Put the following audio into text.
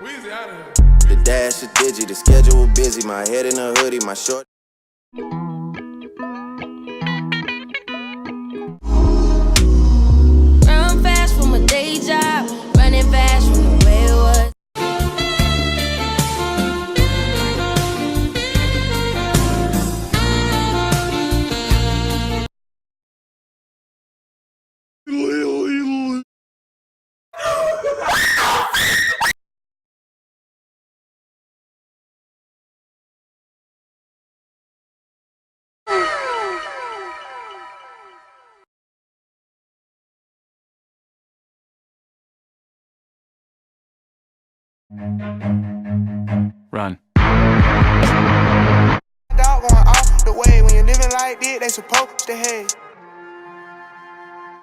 Weezy out of here. The dash is digi, the schedule busy. My head in a hoodie, my short. Run fast from a day job, running fast from the way it was. Run. Dog going off the way when you're living like this, they supposed to hate.